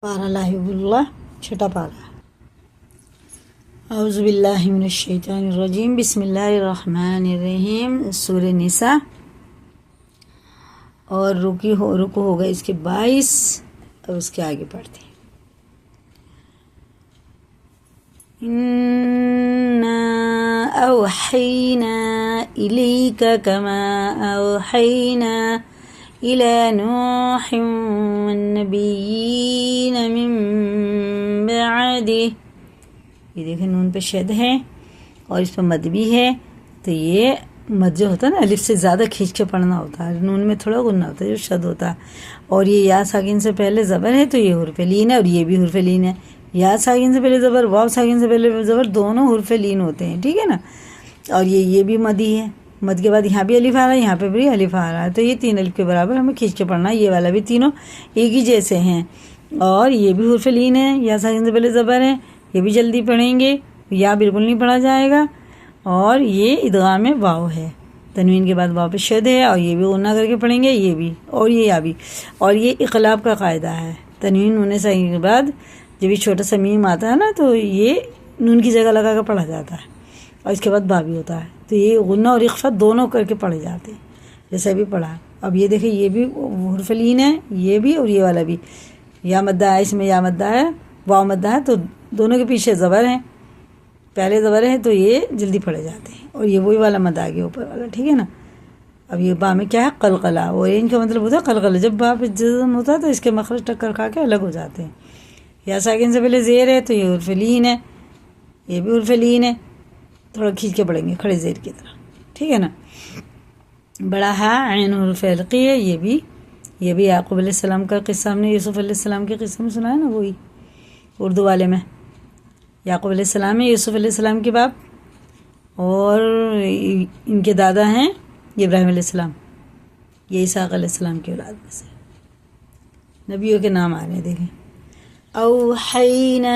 पारा लाहिबुल्लाह छठा पारा। औज़ु बिल्लाहि मिनश शैतानिर रजीम बिस्मिल्लाहिर रहमानिर रहीम। सूरह निसा और रुकू होगा इसके 22। अब उसके आगे पढ़ते हैं। इन्ना औहैना इलैका कमा औहैना इला नूहिम वन्नबिय्यीन मिन बअदिह। ये देखें नून पे शद है और इस पर मद भी है। तो ये मद जो होता है ना अलिफ से ज़्यादा खींच के पढ़ना होता है, नून में थोड़ा गुन्ना होता है जो शद होता है। और ये या साकिन से पहले ज़बर है तो ये हुर्फ़ लीन है और ये भी हुर्फ़ लीन है। या साकिन से पहले ज़बर, वाव साकिन से पहले ज़बर, दोनों हुर्फ़ लीन होते हैं, ठीक है ना। और ये भी मदी है। मद के बाद यहाँ भी अलिफ आ रहा है, यहाँ पे भी अलिफ आ रहा है। तो ये 3 अलिफ के बराबर हमें खींच के पढ़ना है। ये वाला भी तीनों एक ही जैसे हैं। और ये भी हुर्फ़ लीन है, या साकिन से पहले ज़बर है, ये भी जल्दी पढ़ेंगे, या बिल्कुल नहीं पढ़ा जाएगा। और ये इदगाम में वाव है, तनवीन के बाद वाव पे शद है और ये भी गुन्ना करके पढ़ेंगे, ये भी और ये या भी। और ये इक़लाब का कायदा है, तनवीन नून साकिन के बाद जब भी छोटा सा मीम आता है ना तो ये नून की जगह लगा कर पढ़ा जाता है और इसके बाद बा भी होता है। तो ये गुन्ना और इख्फा दोनों करके पढ़े जाते हैं, जैसे भी पढ़ा। अब ये देखिए ये भी हुर्फ़ लीन है, ये भी और ये वाला भी। या मद्दा है, इसमें या मद्दा है, वाव मद्दा है, तो दोनों के पीछे ज़बर है, पहले ज़बर है तो ये जल्दी पढ़े जाते हैं। और ये वही वाला मद आ गया ऊपर वाला, ठीक है ना। अब ये बा में क्या है, कलकला। और इनका मतलब होता है कलकला। जब बा पे जज़म होता है तो इसके मखरज टक्कर खा के अलग हो जाते हैं। या साकिन से पहले ज़ेर है तो ये हुर्फ़ लीन है, ये भी हुर्फ़ लीन है। थोड़ा खींच के पढ़ेंगे खड़े ज़ेर की तरह, ठीक है ना। बड़ा हा ऐन हुर्फ़ हल्क़ी है। ये भी याक़ूब अलैहिस्सलाम का किस्सा हमने यूसुफ़ अलैहिस्सलाम के किस्से में सुना है ना, वही उर्दू वाले में। याक़ूब अलैहिस्सलाम है यूसुफ़ अलैहिस्सलाम के बाप और इनके दादा हैं इब्राहीम अलैहिस्सलाम। ये इसहाक़ अलैहिस्सलाम की औलाद में से नबियों के नाम आ रहे हैं, देखें। औहैना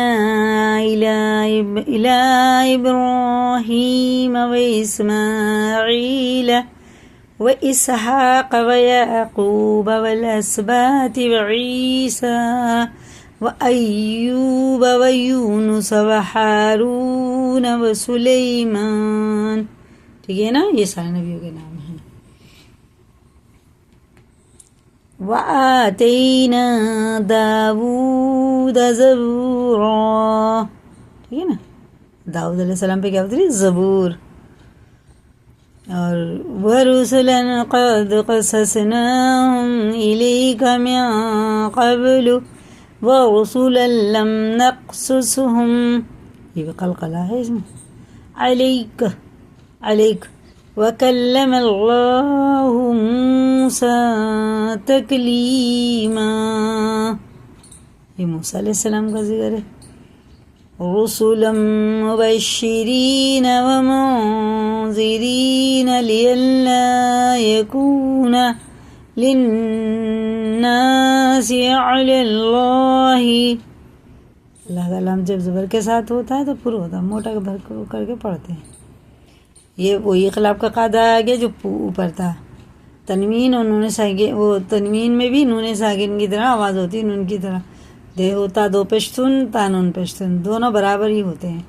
इला इब्राहीम व इस्माईल व इसहाक़ व याक़ूब वल अस्बाति व ईसा व अय्यूब व यूनुस व हारून व सुलैमान। ठीक है ना, ये सारे नबियों के नाम हैं। व आतैना दाऊद ज़बूरा। ठीक है ना, दाऊद अलैहिस्सलाम पे क्या होती है, ज़बूर। और व रुसुलन क़द क़ससनाहुम इलैका मिन क़ब्लु व रुसुलन लम नक़्सुसहुम। ये भी क़लक़ला है इसमें। अलैक व कल्लमल्लाहु मूसा तकलीमा। ये मूसा अलैहिस्सलाम का ज़िक्र है। रुसुलन मुबश्शिरीन व मुंज़िरीन लिअल्ला यकून लिन्नासि अलल्लाहि। अल्लाह का नाम जब ज़बर के साथ होता है तो पूरा होता है, मोटा भर करके पढ़ते हैं। ये वही इक़लाब का कायदा आ गया जो ऊपर था। तनवीन और नून साकिन, वो तनवीन में भी नून साकिन की तरह आवाज़ होती है, नून की तरह। दे होता दो पेशतुन, ता नून पेशतुन, दोनों बराबर ही होते हैं।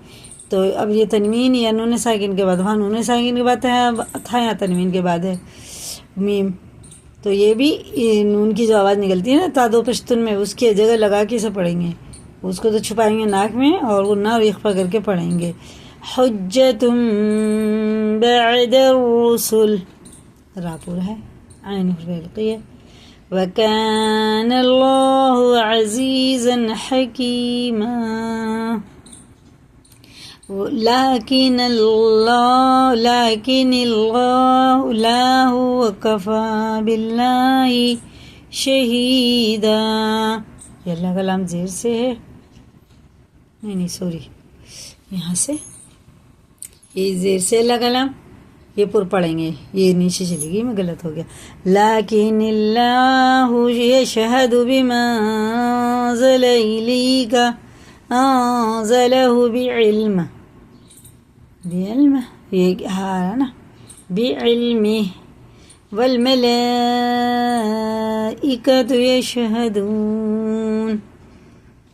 तो अब ये तनवीन या नून साकिन के बाद, वहाँ नून साकिन के बाद था यहाँ तनवीन के बाद है मीम। तो ये भी नून की जो आवाज़ निकलती है ना ता दो पेशतुन में, उसकी जगह लगा के इसे पढ़ेंगे। उसको तो छुपाएंगे नाक में और गुन्ना और इख्फा करके पढ़ेंगे। हुज्जतुम बअदर रुसुल, रापुर है, आइन हुर्फ़ है। व काना अल्लाहु अज़ीज़न हकीमा। लाकिन अल्लाहु वकफ़ा बिल्लाहि शहीदा। ये अल्लाह का नाम ज़ेर से है, नहीं सॉरी, यहाँ से ये ज़ेर से अल्लाह का नाम, ये पुर पढ़ेंगे, ये नीचे चलेगी, मैं गलत हो गया। लाकिन अल्लाहु यशहदु बिमा अंज़ला इलैका अंज़लहु बिइल्म, ये हाँ ना, बिइल्मिह वल मलाइकतु यशहदून।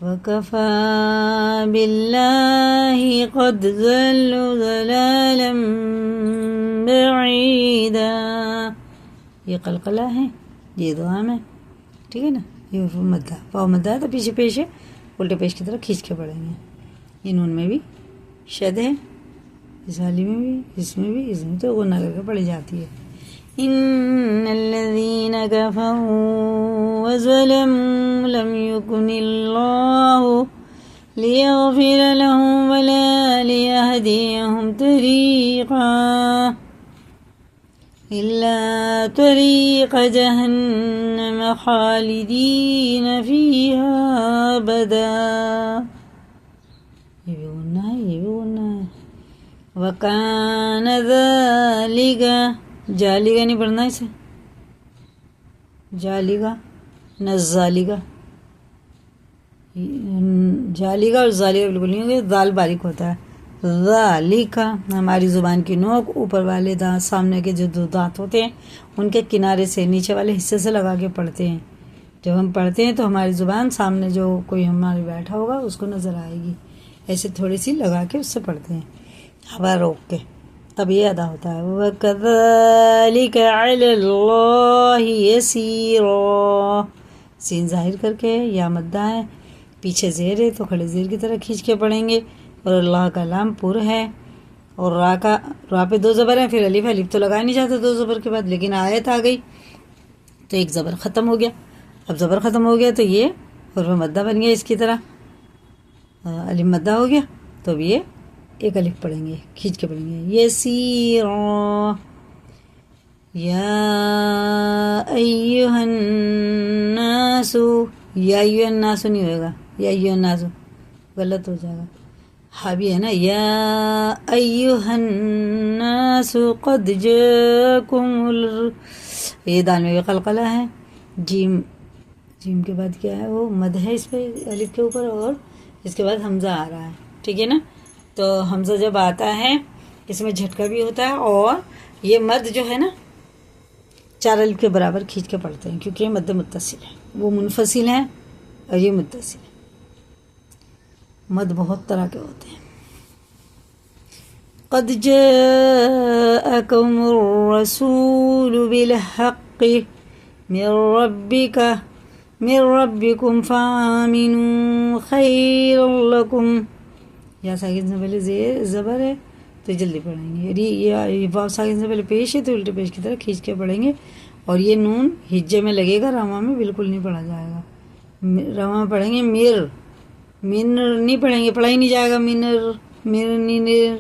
وَكَفَى بِاللَّهِ قَدْ ضَلُّوا ضَلَالًا بَعِيدًا. یہ قلقلہ ہے، یہ ادغام ہے، ٹھیک ہے نا. یہ حرف مدہ، واو مدہ ہے تو پیچھے پیش ہے، الٹے پیش کی طرف کھینچ کے پڑھیں گے. یہ نون میں بھی شد ہے، اس والی میں بھی، اس میں بھی، اس میں تو غنہ کر کے پڑھی جاتی ہے. ان الذين كفروا وظلموا لم يكن الله ليغفر لهم ولا ليهديهم طريقا إلا طريق جهنم خالدين فيها أبدا. یہ بھی غنہ ہے، یہ بھی غنہ ہے. وَكَانَ ذَلِكَ، جالیگا نہیں پڑھنا اسے، جالیگا نہ زالیگا. جالیگا اور زالیگا بالکل نہیں ہوگا، دال باریک ہوتا ہے. ذالکا، ہماری زبان کی نوک اوپر والے دانت، سامنے کے جو دو دانت ہوتے ہیں ان کے کنارے سے نیچے والے حصے سے لگا کے پڑھتے ہیں. جب ہم پڑھتے ہیں تو ہماری زبان سامنے جو کوئی ہمارے بیٹھا ہوگا اس کو نظر آئے گی، ایسے تھوڑی سی لگا کے اس سے پڑھتے ہیں ہوا روک کے، تب یہ ادا ہوتا ہے. وَكَذَلِكَ عَلَى اللَّهِ يَسِيرًا، سین ظاہر کر کے، یا مدہ ہے، پیچھے زیر ہے تو کھڑے زیر کی طرح کھینچ کے پڑھیں گے. اور اللہ کا لام پر ہے، اور را پہ دو زبر ہیں، پھر الف تو لگایا نہیں جاتا دو زبر کے بعد، لیکن آیت آ گئی تو ایک زبر ختم ہو گیا. اب زبر ختم ہو گیا تو یہ حرف مدہ بن گیا، اس کی طرح الف مدہ ہو گیا تو اب یہ ایک الف پڑھیں گے، کھینچ کے پڑھیں گے. یسیرا، یا ایہا الناس، یا ایہا الناس نہیں ہوئے گا، یا ایہا الناس غلط ہو جائے گا. ہاں بھی ہے نا، یا ایہا الناس قد جاکم یہ دال میں بھی قلقلہ ہے. جیم کے بعد کیا ہے، وہ مد ہے اس پہ الف کے اوپر، اور اس کے بعد حمزہ آ رہا ہے، ٹھیک ہے نا. تو حمزہ جب آتا ہے اس میں جھٹکا بھی ہوتا ہے، اور یہ مد جو ہے نا 4 الف کے برابر کھینچ کے پڑھتے ہیں، کیونکہ یہ مد متصل ہے، وہ منفصل ہے اور یہ متصل ہے. مد بہت طرح کے ہوتے ہیں. قد جاءکم الرسول بالحق من ربکم فآمنوا خیر لکم. یا ساکن سے پہلے زبر ہے تو جلدی پڑھیں گے، یہ واو ساکن سے پہلے پیش ہے تو الٹے پیش کی طرح کھینچ کے پڑھیں گے. اور یہ نون ہجے میں لگے گا، رواں میں بالکل نہیں پڑھا جائے گا. رواں میں پڑھیں گے منر نہیں پڑھیں گے، پڑھا ہی نہیں جائے گا. منر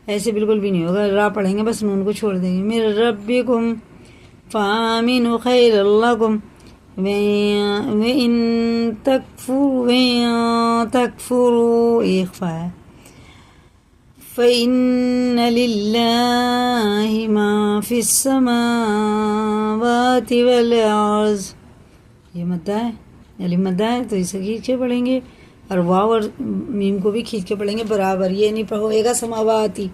ایسے بالکل بھی نہیں ہوگا. را پڑھیں گے، بس نون کو چھوڑ دیں گے. من ربکم فآمنوا خیر لکم وَإِن تَكْفُرُوا اخفا ہے. فَإِنَّ لِلَّهِ مَا فِي السَّمَاوَاتِ وَالْأَرْضِ. یہ مدہ ہے، الف مدہ ہے تو اسے کھینچ کے پڑھیں گے، اور واو اور میم کو بھی کھینچ کے پڑھیں گے برابر. یہ نہیں ہوئے گا سماواتی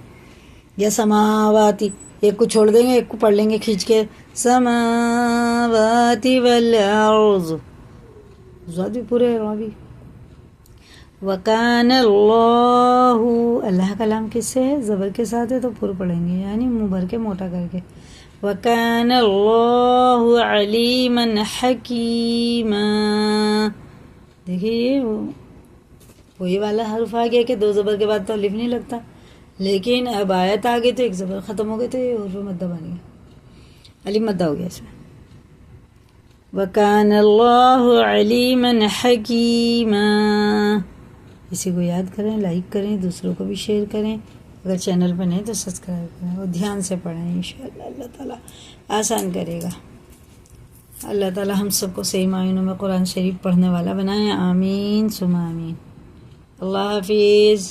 یا سماواتی، ایک کو چھوڑ دیں گے، ایک کو پڑھ لیں گے کھینچ کے، سماواتی والارض. زاد بھی پورے ہے وہاں بھی. وَكَانَ اللَّهُ، اللہ کا لام کس سے ہے؟ زبر کے ساتھ ہے تو پر پڑھیں گے، یعنی منہ بھر کے موٹا کر کے. وَكَانَ اللَّهُ عَلِيمًا حَكِيمًا. دیکھیے یہ وہی والا حرف آ گیا کہ دو زبر کے بعد تو الف نہیں لگتا، لیکن اب آیت آ گئی تو ایک زبر ختم ہو گئی تو یہ حرف مدہ بن گیا، الف مدہ ہو گیا اس میں. وَكَانَ اللَّهُ عَلِيمًا حَكِيمًا. اسی کو یاد کریں، لائک کریں، دوسروں کو بھی شیئر کریں. اگر چینل پہ نہیں تو سبسکرائب کریں اور دھیان سے پڑھیں. انشاءاللہ اللہ تعالیٰ آسان کرے گا. اللہ تعالیٰ ہم سب کو صحیح معنوں میں قرآن شریف پڑھنے والا بنائیں. آمین ثم آمین. اللہ حافظ.